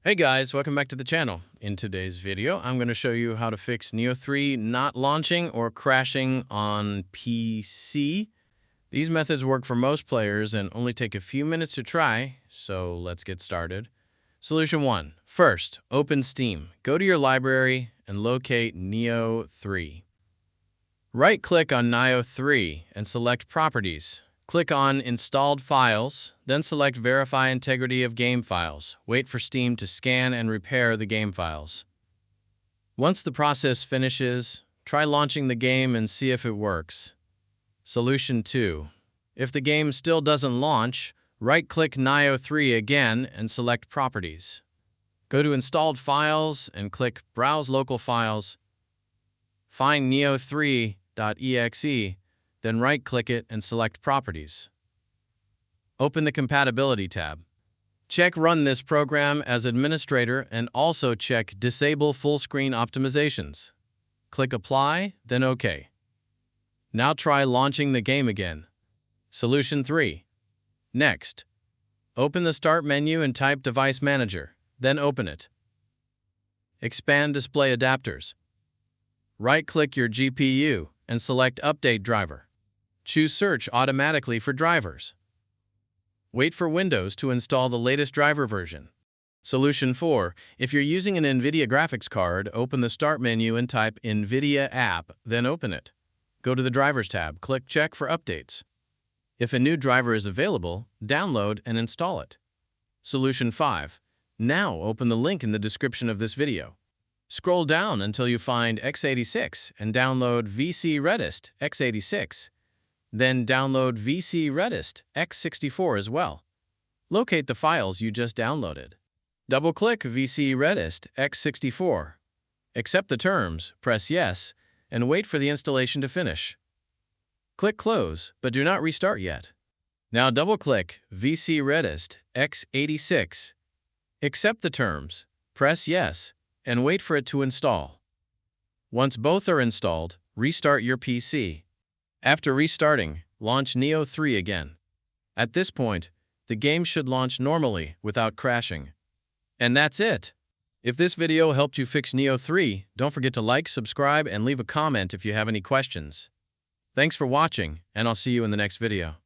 Hey guys, welcome back to the channel. In today's video, I'm going to show you how to fix Nioh 3 not launching or crashing on PC. These methods work for most players and only take a few minutes to try, so let's get started. Solution 1. First, open Steam. Go to your library and locate Nioh 3. Right-click on Nioh 3 and select Properties. Click on Installed Files, then select Verify Integrity of Game Files. Wait for Steam to scan and repair the game files. Once the process finishes, try launching the game and see if it works. Solution 2. If the game still doesn't launch, right-click Nioh 3 again and select Properties. Go to Installed Files and click Browse Local Files. Find Nioh3.exe. Then right-click it and select Properties. Open the Compatibility tab. Check Run this program as administrator and also check Disable Full Screen Optimizations. Click Apply, then OK. Now try launching the game again. Solution 3. Next, open the Start menu and type Device Manager, then open it. Expand Display Adapters. Right-click your GPU and select Update Driver. Choose Search automatically for drivers. Wait for Windows to install the latest driver version. Solution 4. If you're using an NVIDIA graphics card, open the Start menu and type NVIDIA App, then open it. Go to the Drivers tab, click Check for updates. If a new driver is available, download and install it. Solution 5. Now open the link in the description of this video. Scroll down until you find x86 and download VC Redist x86. Then download VC Redist x64 as well. Locate the files you just downloaded. Double-click VC Redist x64. Accept the terms, press Yes, and wait for the installation to finish. Click Close, but do not restart yet. Now double-click VC Redist x86. Accept the terms, press Yes, and wait for it to install. Once both are installed, restart your PC. After restarting, launch Nioh 3 again. At this point, the game should launch normally without crashing. And that's it! If this video helped you fix Nioh 3, don't forget to like, subscribe, and leave a comment if you have any questions. Thanks for watching, and I'll see you in the next video.